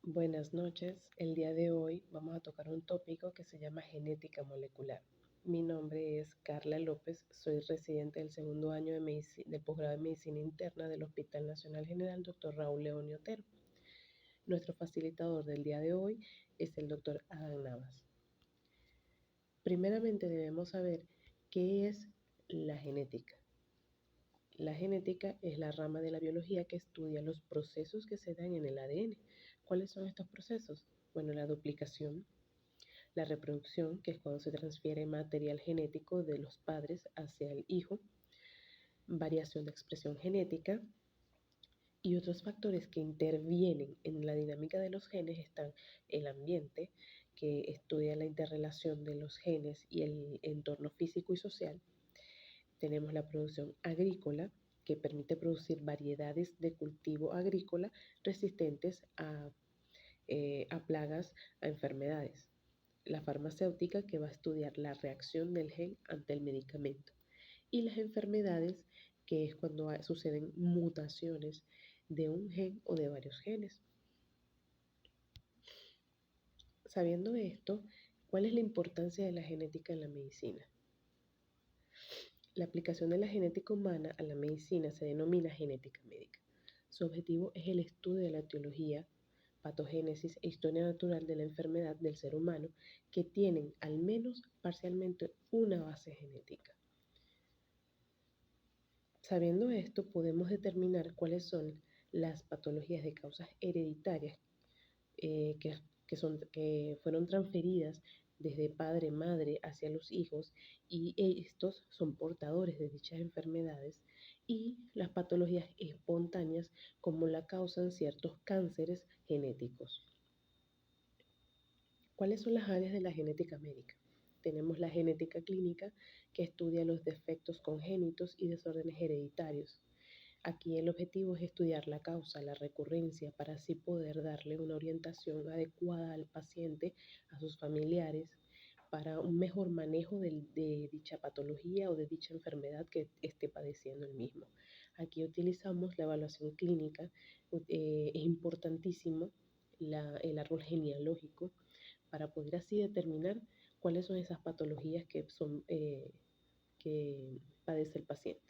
Buenas noches. El día de hoy vamos a tocar un tópico que se llama genética molecular. Mi nombre es Carla López, soy residente del segundo año del posgrado de Medicina Interna del Hospital Nacional General Dr. Raúl León Otero. Nuestro facilitador del día de hoy es el Dr. Adán Navas. Primeramente debemos saber qué es la genética. La genética es la rama de la biología que estudia los procesos que se dan en el ADN. ¿Cuáles son estos procesos? Bueno, la duplicación, la reproducción, que es cuando se transfiere material genético de los padres hacia el hijo, variación de expresión genética y otros factores que intervienen en la dinámica de los genes están el ambiente, que estudia la interrelación de los genes y el entorno físico y social. Tenemos la producción agrícola, que permite producir variedades de cultivo agrícola resistentes a plagas, a enfermedades. La farmacéutica, que va a estudiar la reacción del gen ante el medicamento. Y las enfermedades, que es cuando suceden mutaciones de un gen o de varios genes. Sabiendo esto, ¿cuál es la importancia de la genética en la medicina? La aplicación de la genética humana a la medicina se denomina genética médica. Su objetivo es el estudio de la etiología, patogénesis e historia natural de la enfermedad del ser humano que tienen al menos parcialmente una base genética. Sabiendo esto, podemos determinar cuáles son las patologías de causas hereditarias eh, que, que fueron transferidas desde padre, madre hacia los hijos y estos son portadores de dichas enfermedades y las patologías espontáneas como la causan ciertos cánceres genéticos. ¿Cuáles son las áreas de la genética médica? Tenemos la genética clínica que estudia los defectos congénitos y desórdenes hereditarios. Aquí el objetivo es estudiar la causa, la recurrencia, para así poder darle una orientación adecuada al paciente, a sus familiares, para un mejor manejo de dicha patología o de dicha enfermedad que esté padeciendo el mismo. Aquí utilizamos la evaluación clínica, es importantísimo el árbol genealógico para poder así determinar cuáles son esas patologías que padece el paciente.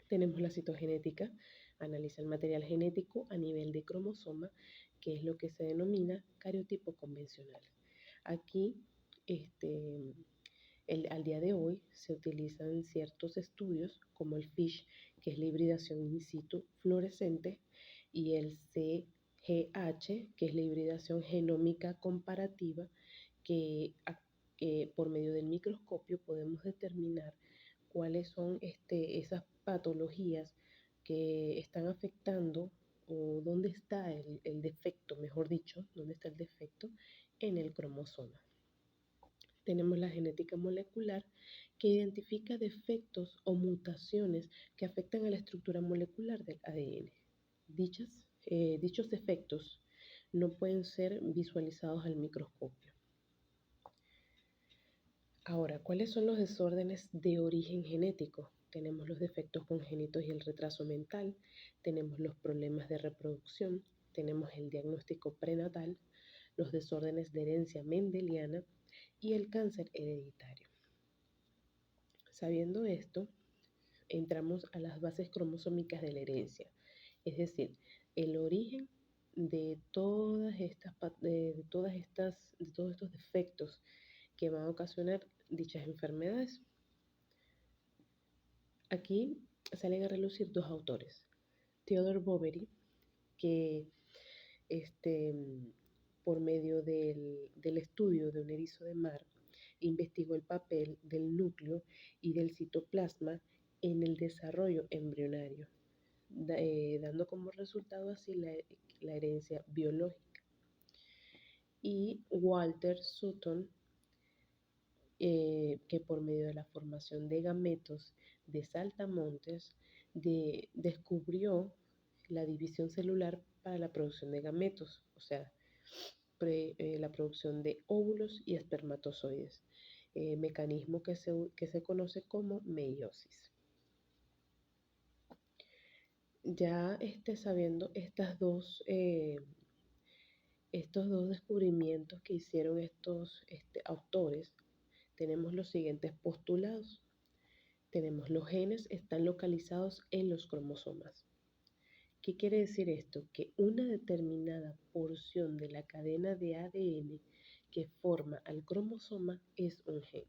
Tenemos la citogenética, analiza el material genético a nivel de cromosoma, que es lo que se denomina cariotipo convencional. Aquí, al día de hoy, se utilizan ciertos estudios como el FISH, que es la hibridación in situ fluorescente, y el CGH, que es la hibridación genómica comparativa, que por medio del microscopio podemos determinar cuáles son esas patologías que están afectando o dónde está el defecto, mejor dicho, dónde está el defecto en el cromosoma. Tenemos la genética molecular que identifica defectos o mutaciones que afectan a la estructura molecular del ADN. Dichos defectos no pueden ser visualizados al microscopio. Ahora, ¿cuáles son los desórdenes de origen genético? Tenemos los defectos congénitos y el retraso mental, tenemos los problemas de reproducción, tenemos el diagnóstico prenatal, los desórdenes de herencia mendeliana y el cáncer hereditario. Sabiendo esto, entramos a las bases cromosómicas de la herencia, es decir, el origen de todos estos defectos que van a ocasionar dichas enfermedades. Aquí salen a relucir dos autores, Theodore Boveri, que por medio del estudio de un erizo de mar, investigó el papel del núcleo y del citoplasma en el desarrollo embrionario, dando como resultado así la herencia biológica. Y Walter Sutton, que por medio de la formación de gametos de saltamontes descubrió la división celular para la producción de gametos, o sea, la producción de óvulos y espermatozoides, mecanismo que se conoce como meiosis. Ya sabiendo estas dos estos dos descubrimientos que hicieron estos autores, tenemos los siguientes postulados. Tenemos los genes están localizados en los cromosomas. ¿Qué quiere decir esto? Que una determinada porción de la cadena de ADN que forma al cromosoma es un gen,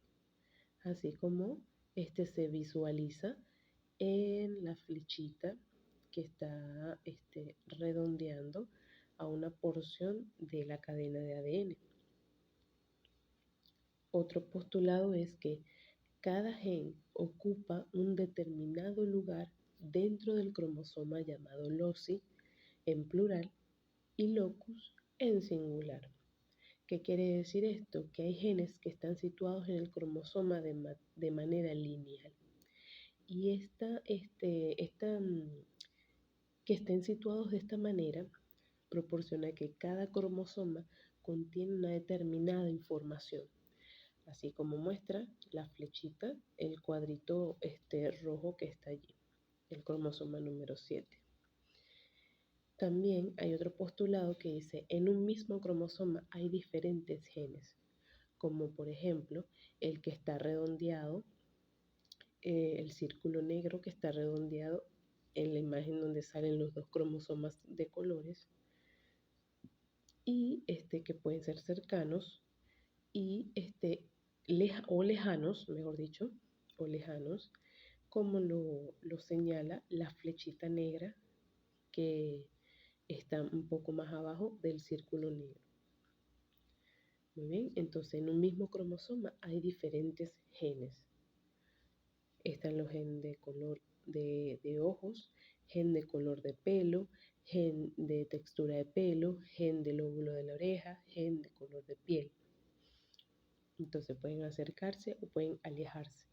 así como este se visualiza en la flechita que está redondeando a una porción de la cadena de ADN. Otro postulado es que cada gen ocupa un determinado lugar dentro del cromosoma llamado loci en plural y locus en singular. ¿Qué quiere decir esto? Que hay genes que están situados en el cromosoma de manera lineal. Y que estén situados de esta manera proporciona que cada cromosoma contiene una determinada información, así como muestra la flechita, el cuadrito rojo que está allí, el cromosoma número 7. También hay otro postulado que dice, en un mismo cromosoma hay diferentes genes, como por ejemplo el que está redondeado, el círculo negro que está redondeado en la imagen donde salen los dos cromosomas de colores, y que pueden ser cercanos y o lejanos, mejor dicho, o lejanos, como lo señala la flechita negra que está un poco más abajo del círculo negro. Muy bien, entonces en un mismo cromosoma hay diferentes genes. Están los genes de color de ojos, gen de color de pelo, gen de textura de pelo, gen del lóbulo de la oreja, gen de color de piel. Entonces pueden acercarse o pueden alejarse.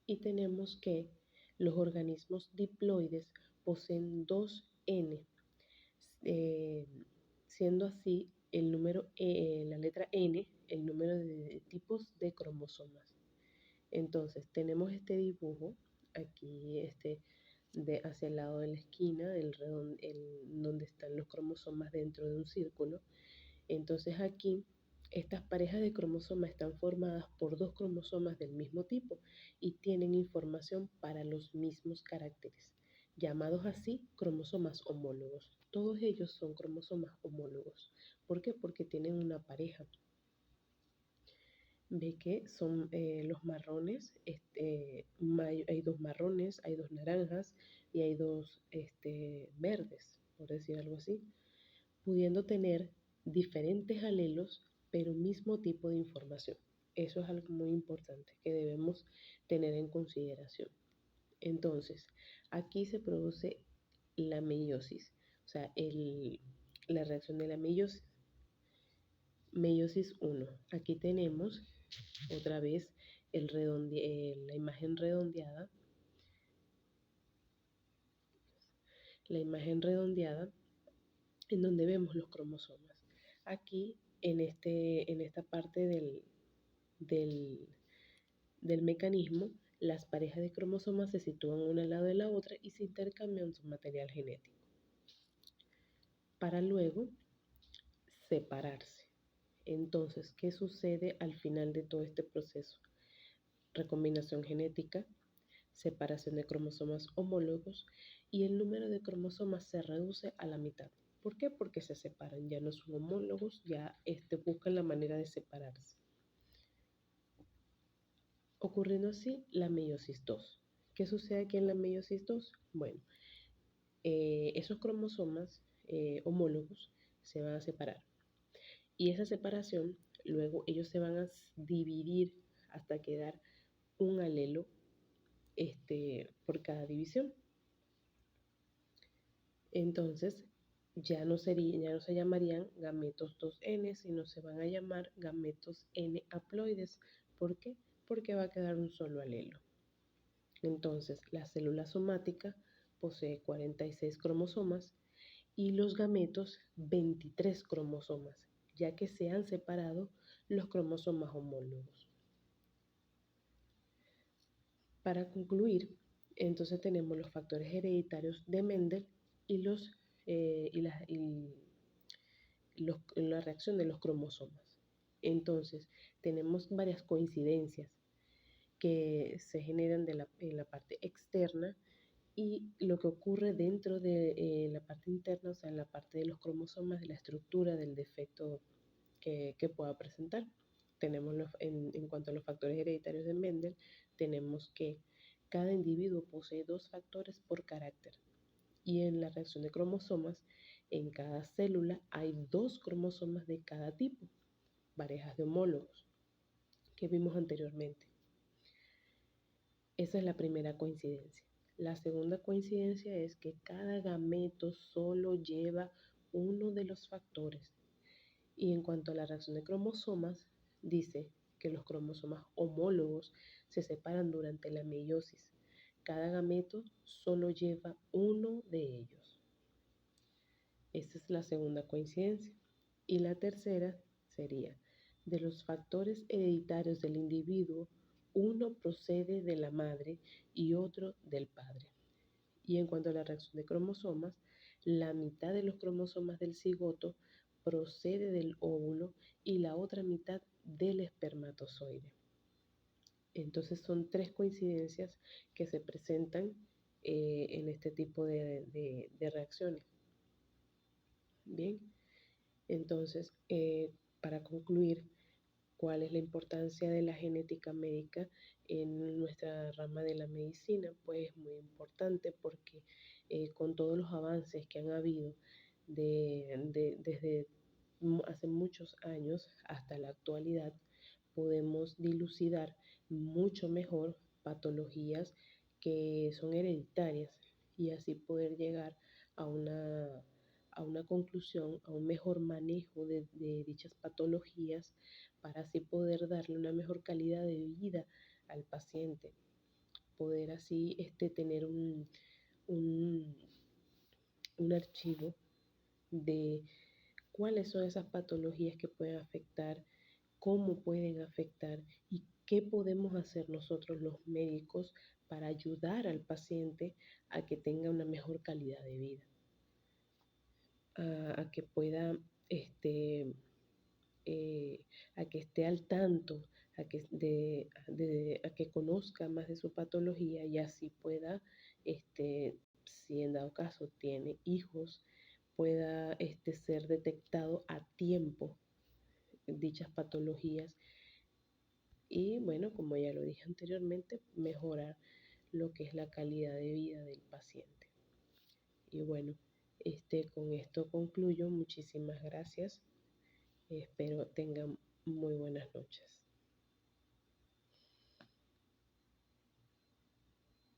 Y tenemos que los organismos diploides poseen dos N, siendo así el número, la letra N, el número de tipos de cromosomas. Entonces tenemos este dibujo aquí, hacia el lado de la esquina, donde están los cromosomas dentro de un círculo. Entonces aquí estas parejas de cromosomas están formadas por dos cromosomas del mismo tipo y tienen información para los mismos caracteres, llamados así cromosomas homólogos. Todos ellos son cromosomas homólogos. ¿Por qué? Porque tienen una pareja. Ve que son los marrones, hay dos marrones, hay dos naranjas y hay dos verdes, por decir algo así, pudiendo tener diferentes alelos, pero mismo tipo de información. Eso es algo muy importante que debemos tener en consideración. Entonces, aquí se produce la meiosis, o sea, la reacción de la meiosis. Meiosis 1. Aquí tenemos otra vez la imagen redondeada. La imagen redondeada en donde vemos los cromosomas. Aquí, en esta parte del mecanismo, las parejas de cromosomas se sitúan una al lado de la otra y se intercambian su material genético, para luego separarse. Entonces, ¿qué sucede al final de todo este proceso? Recombinación genética, separación de cromosomas homólogos y el número de cromosomas se reduce a la mitad. ¿Por qué? Porque se separan, ya no son homólogos, ya buscan la manera de separarse. Ocurriendo así la meiosis 2. ¿Qué sucede aquí en la meiosis 2? Bueno, esos cromosomas homólogos se van a separar. Y esa separación, luego ellos se van a dividir hasta quedar un alelo por cada división. Entonces, ya no se llamarían gametos 2N, sino se van a llamar gametos N haploides. ¿Por qué? Porque va a quedar un solo alelo. Entonces, la célula somática posee 46 cromosomas y los gametos 23 cromosomas, ya que se han separado los cromosomas homólogos. Para concluir, entonces tenemos los factores hereditarios de Mendel y los la reacción de los cromosomas. Entonces, tenemos varias coincidencias que se generan en la parte externa y lo que ocurre dentro de la parte interna, o sea, en la parte de los cromosomas, de la estructura del defecto que pueda presentar. En cuanto a los factores hereditarios de Mendel, tenemos que cada individuo posee dos factores por carácter. Y en la reacción de cromosomas, en cada célula hay dos cromosomas de cada tipo, parejas de homólogos, que vimos anteriormente. Esa es la primera coincidencia. La segunda coincidencia es que cada gameto solo lleva uno de los factores. Y en cuanto a la reacción de cromosomas, dice que los cromosomas homólogos se separan durante la meiosis. Cada gameto solo lleva uno de ellos. Esa es la segunda coincidencia. Y la tercera sería, de los factores hereditarios del individuo, uno procede de la madre y otro del padre. Y en cuanto a la reacción de cromosomas, la mitad de los cromosomas del cigoto procede del óvulo y la otra mitad del espermatozoide. Entonces son tres coincidencias que se presentan en este tipo de reacciones. Bien, entonces para concluir, ¿cuál es la importancia de la genética médica en nuestra rama de la medicina? Pues muy importante porque con todos los avances que han habido desde hace muchos años hasta la actualidad, podemos dilucidar mucho mejor patologías que son hereditarias y así poder llegar a una conclusión, a un mejor manejo de dichas patologías para así poder darle una mejor calidad de vida al paciente, poder así tener un, un archivo de cuáles son esas patologías que pueden afectar, cómo pueden afectar y qué podemos hacer nosotros los médicos para ayudar al paciente a que tenga una mejor calidad de vida, a que pueda, a que esté al tanto, a que conozca más de su patología y así pueda, si en dado caso tiene hijos, pueda ser detectado a tiempo dichas patologías y bueno, como ya lo dije anteriormente, mejorar lo que es la calidad de vida del paciente. Y bueno, con esto concluyo. Muchísimas gracias. Espero tengan muy buenas noches.